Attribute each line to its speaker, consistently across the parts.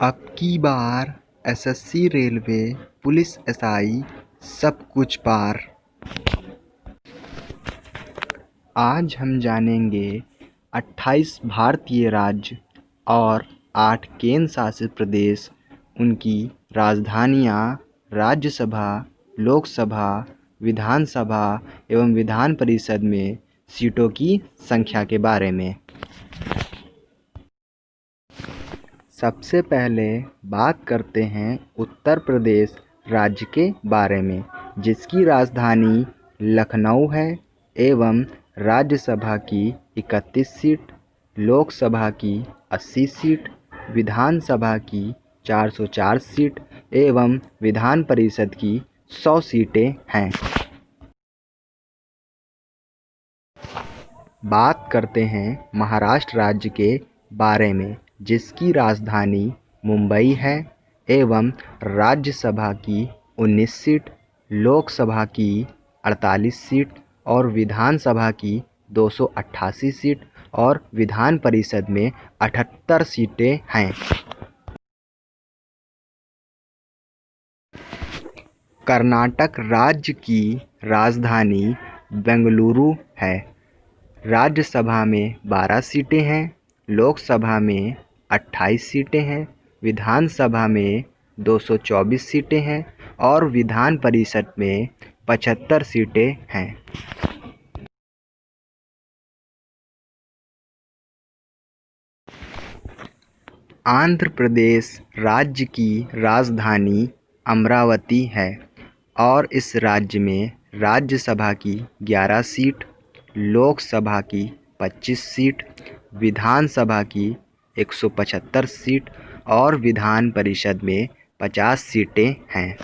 Speaker 1: अब की बार SSC railway police SI सब कुछ पार। आज हम जानेंगे 28 भारतीय राज्य और 8 केंद्र शासित प्रदेश, उनकी राजधानियाँ, राज्यसभा, लोकसभा, विधानसभा एवं विधान परिषद में सीटों की संख्या के बारे में। सबसे पहले बात करते हैं उत्तर प्रदेश राज्य के बारे में, जिसकी राजधानी लखनऊ है एवं राज्यसभा की 31 सीट, लोकसभा की 80 सीट, विधानसभा की 404 सीट एवं विधान परिषद की 100 सीटें हैं। बात करते हैं महाराष्ट्र राज्य के बारे में, जिसकी राजधानी मुंबई है एवं राज्यसभा की 19 सीट, लोकसभा की 48 सीट और विधानसभा की 288 सीट और विधान परिषद में 78 सीटें हैं। कर्नाटक राज्य की राजधानी बेंगलुरु है। राज्यसभा में 12 सीटें हैं, लोकसभा में 28 सीटें हैं, विधानसभा में 224 सीटें हैं और विधान परिषद में 75 सीटें हैं। आंध्र प्रदेश राज्य की राजधानी अमरावती है और इस राज्य में राज्यसभा की 11 सीट, लोकसभा की 25 सीट, विधानसभा की 175 सीट और विधान परिषद में 50 सीटें हैं।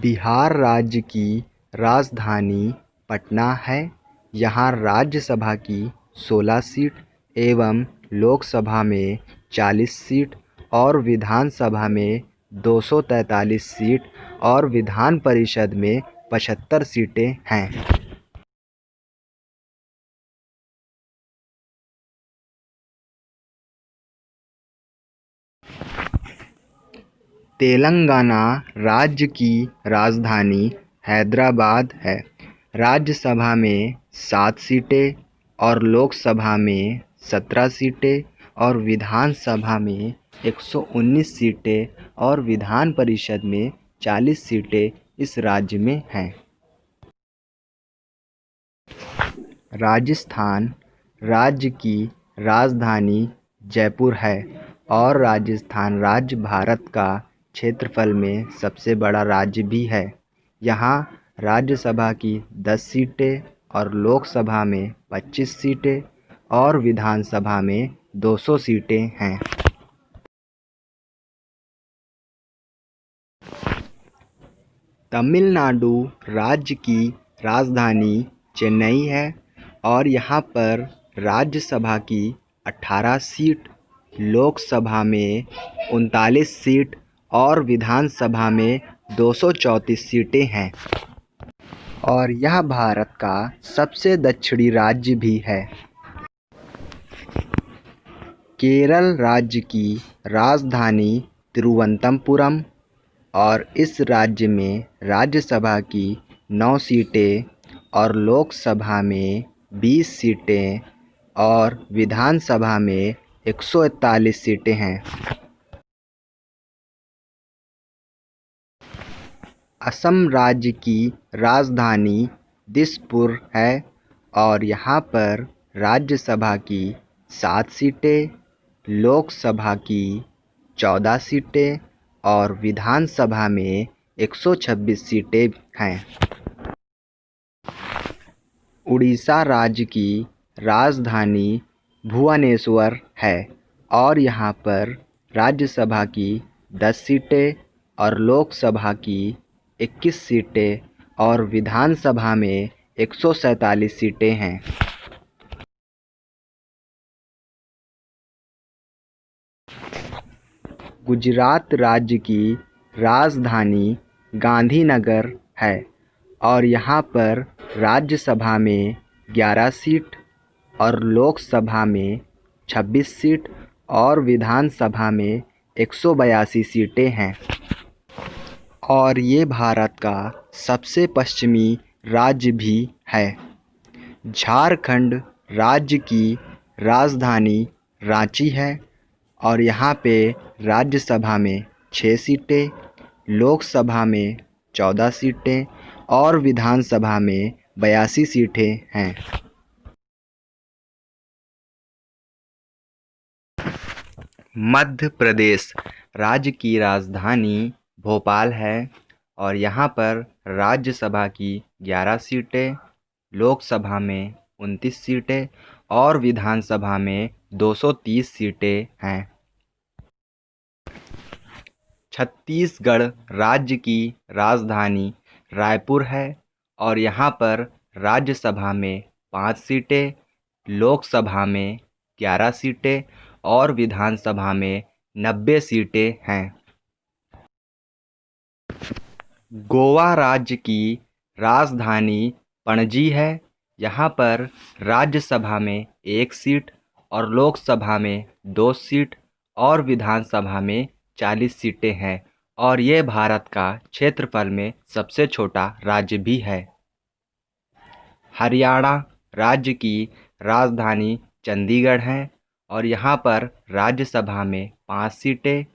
Speaker 1: बिहार राज्य की राजधानी पटना है। यहाँ राज्यसभा की 16 सीट एवं लोकसभा में 40 सीट और विधानसभा में 243 सीट और विधान परिषद में 75 सीटें हैं। तेलंगाना राज्य की राजधानी हैदराबाद है। राज्यसभा में 7 सीटें और लोकसभा में 17 सीटें और विधानसभा में 119 सीटें और विधान परिषद में 40 सीटें इस राज्य में हैं। राजस्थान राज्य की राजधानी जयपुर है और राजस्थान राज्य भारत का क्षेत्रफल में सबसे बड़ा राज्य भी है। यहाँ राज्यसभा की 10 सीटें और लोकसभा में 25 सीटें और विधानसभा में 200 सीटें हैं। तमिलनाडु राज्य की राजधानी चेन्नई है और यहाँ पर राज्यसभा की 18 सीट, लोकसभा में 39 सीट और विधानसभा में 234 सीटें हैं और यह भारत का सबसे दक्षिणी राज्य भी है। केरल राज्य की राजधानी तिरुवनंतपुरम और इस राज्य में राज्यसभा की 9 सीटें और लोकसभा में 20 सीटें और विधानसभा में 141 सीटें हैं। असम राज्य की राजधानी दिसपुर है और यहाँ पर राज्यसभा की 7 सीटें, लोकसभा की 14 सीटें और विधानसभा में 126 सीटें हैं। उड़ीसा राज्य की राजधानी भुवनेश्वर है और यहाँ पर राज्यसभा की 10 सीटें और लोकसभा की 21 सीटें और विधानसभा में 147 सीटें हैं। गुजरात राज्य की राजधानी गांधीनगर है और यहाँ पर राज्यसभा में 11 सीट और लोकसभा में 26 सीट और विधानसभा में 182 सीटें हैं। और ये भारत का सबसे पश्चिमी राज्य भी है। झारखंड राज्य की राजधानी रांची है और यहाँ पे राज्यसभा में 6 सीटें, लोकसभा में 14 सीटें और विधानसभा में 82 सीटें हैं। मध्य प्रदेश राज्य की राजधानी भोपाल है और यहाँ पर राज्यसभा की 11 सीटें, लोकसभा में 29 सीटें और विधानसभा में 230 सीटें हैं। छत्तीसगढ़ राज्य की राजधानी रायपुर है और यहाँ पर राज्यसभा में 5 सीटें, लोकसभा में 11 सीटें और विधानसभा में 90 सीटें हैं। गोवा राज्य की राजधानी पणजी है। यहाँ पर राज्यसभा में 1 सीट और लोकसभा में 2 सीट और विधानसभा में 40 सीटें हैं और ये भारत का क्षेत्रफल में सबसे छोटा राज्य भी है। हरियाणा राज्य की राजधानी चंडीगढ़ है और यहाँ पर राज्यसभा में 5 सीटें,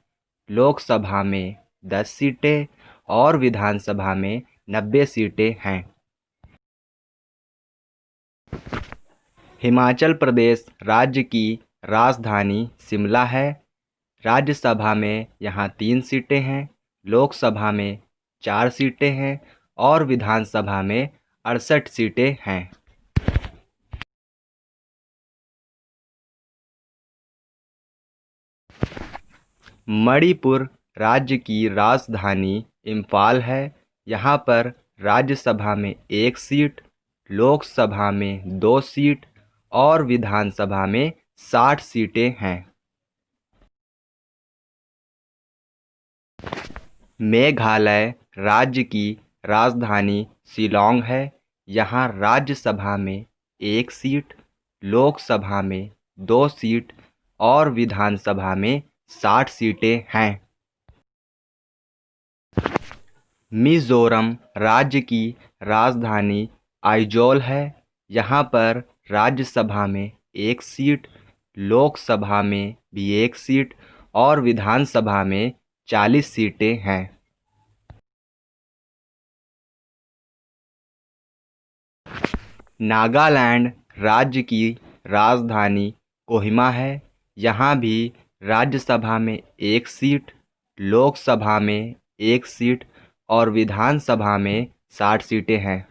Speaker 1: लोकसभा में 10 सीटें और विधानसभा में 90 सीटें हैं। हिमाचल प्रदेश राज्य की राजधानी शिमला है। राज्यसभा में यहाँ 3 सीटें हैं, लोकसभा में 4 सीटें हैं और विधानसभा में 68 सीटें हैं। मणिपुर राज्य की राजधानी इम्फाल है। यहाँ पर राज्यसभा में 1 सीट, लोकसभा में 2 सीट और विधानसभा में 60 सीटें हैं। मेघालय राज्य की राजधानी शिलांग है। यहाँ राज्यसभा में 1 सीट, लोकसभा में 2 सीट और विधानसभा में 60 सीटें हैं। मिज़ोरम राज्य की राजधानी आइजोल है। यहाँ पर राज्यसभा में 1 सीट, लोकसभा में भी 1 सीट और विधानसभा में 40 सीटें हैं। नागालैंड राज्य की राजधानी कोहिमा है। यहाँ भी राज्यसभा में 1 सीट, लोकसभा में 1 सीट और विधानसभा में 60 सीटें हैं।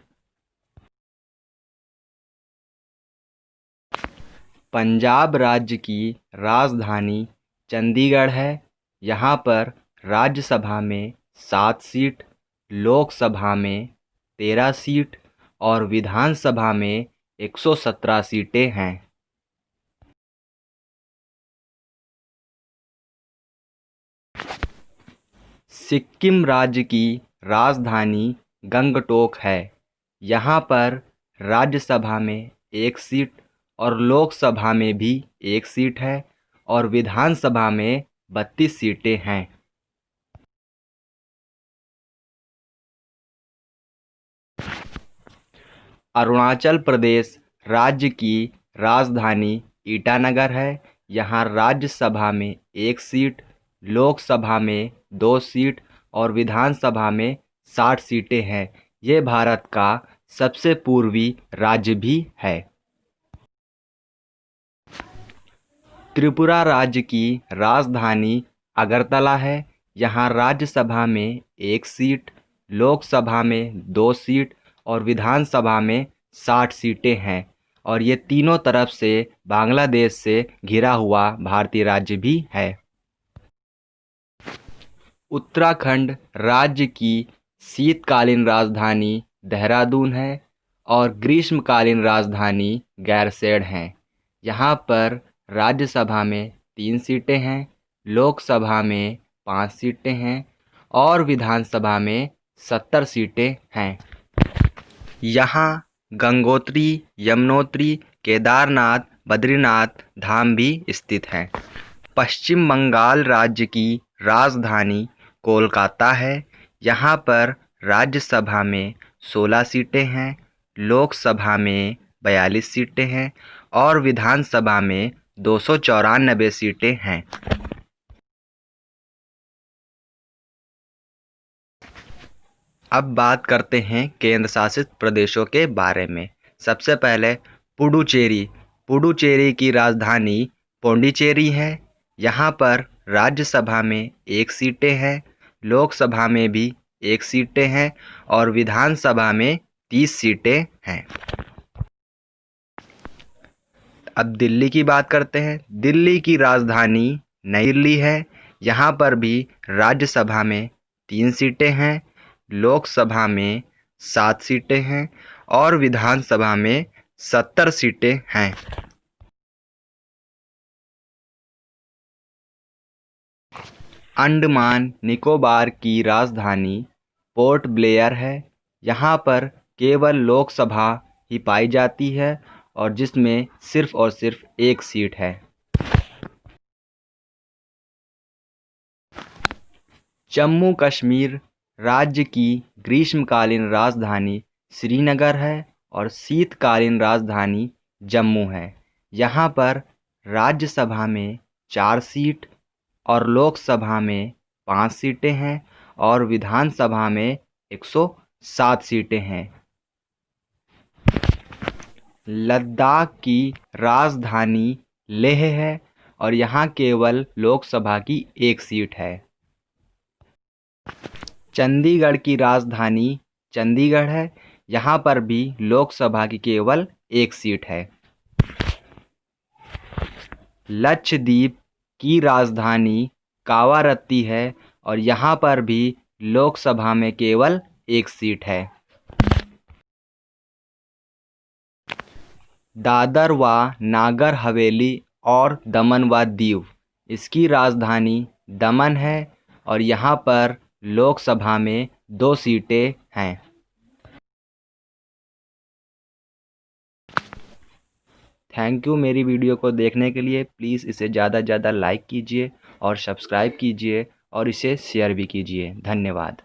Speaker 1: पंजाब राज्य की राजधानी चंडीगढ़ है। यहाँ पर राज्यसभा में 7 सीट, लोकसभा में 13 सीट और विधानसभा में 117 सीटें हैं। सिक्किम राज्य की राजधानी गंगटोक है। यहाँ पर राज्यसभा में 1 सीट और लोकसभा में भी 1 सीट है और विधानसभा में 32 सीटें हैं। अरुणाचल प्रदेश राज्य की राजधानी ईटानगर है। यहाँ राज्यसभा में 1 सीट, लोकसभा में 2 सीट और विधानसभा में 60 सीटें हैं। ये भारत का सबसे पूर्वी राज्य भी है। त्रिपुरा राज्य की राजधानी अगरतला है। यहाँ राज्यसभा में 1 सीट, लोकसभा में 2 सीट और विधानसभा में 60 सीटें हैं और ये तीनों तरफ से बांग्लादेश से घिरा हुआ भारतीय राज्य भी है। उत्तराखंड राज्य की शीतकालीन राजधानी देहरादून है और ग्रीष्मकालीन राजधानी गैरसैंण है। यहाँ पर राज्यसभा में 3 सीटें हैं, लोकसभा में 5 सीटें हैं और विधानसभा में 70 सीटें हैं। यहाँ गंगोत्री, यमुनोत्री, केदारनाथ, बद्रीनाथ धाम भी स्थित हैं। पश्चिम बंगाल राज्य की राजधानी कोलकाता है। यहाँ पर राज्यसभा में 16 सीटें हैं, लोकसभा में 42 सीटें हैं और विधानसभा में 294 सीटें हैं। अब बात करते हैं केंद्र शासित प्रदेशों के बारे में। सबसे पहले पुडुचेरी। पुडुचेरी की राजधानी पौंडीचेरी है। यहाँ पर राज्यसभा में 1 सीटें हैं, लोकसभा में भी 1 सीटें हैं और विधानसभा में 30 सीटें हैं। अब दिल्ली की बात करते हैं। दिल्ली की राजधानी नई दिल्ली है। यहाँ पर भी राज्यसभा में 3 सीटें हैं, लोकसभा में 7 सीटें हैं और विधानसभा में 70 सीटें हैं। अंडमान निकोबार की राजधानी पोर्ट ब्लेयर है। यहाँ पर केवल लोकसभा ही पाई जाती है और जिसमें सिर्फ और सिर्फ 1 सीट है। जम्मू कश्मीर राज्य की ग्रीष्मकालीन राजधानी श्रीनगर है और शीतकालीन राजधानी जम्मू है। यहाँ पर राज्यसभा में 4 सीट और लोकसभा में 5 सीटें हैं और विधानसभा में 107 सीटें हैं। लद्दाख की राजधानी लेह है और यहाँ केवल लोकसभा की 1 सीट है। चंडीगढ़ की राजधानी चंडीगढ़ है। यहाँ पर भी लोकसभा की केवल 1 सीट है। लक्षद्वीप की राजधानी कावारत्ती है और यहाँ पर भी लोकसभा में केवल 1 सीट है। दादर व नागर हवेली और दमन व दीव, इसकी राजधानी दमन है और यहाँ पर लोकसभा में 2 सीटें हैं। थैंक यू मेरी वीडियो को देखने के लिए। प्लीज़ इसे ज़्यादा से ज़्यादा लाइक कीजिए और सब्सक्राइब कीजिए और इसे शेयर भी कीजिए। धन्यवाद।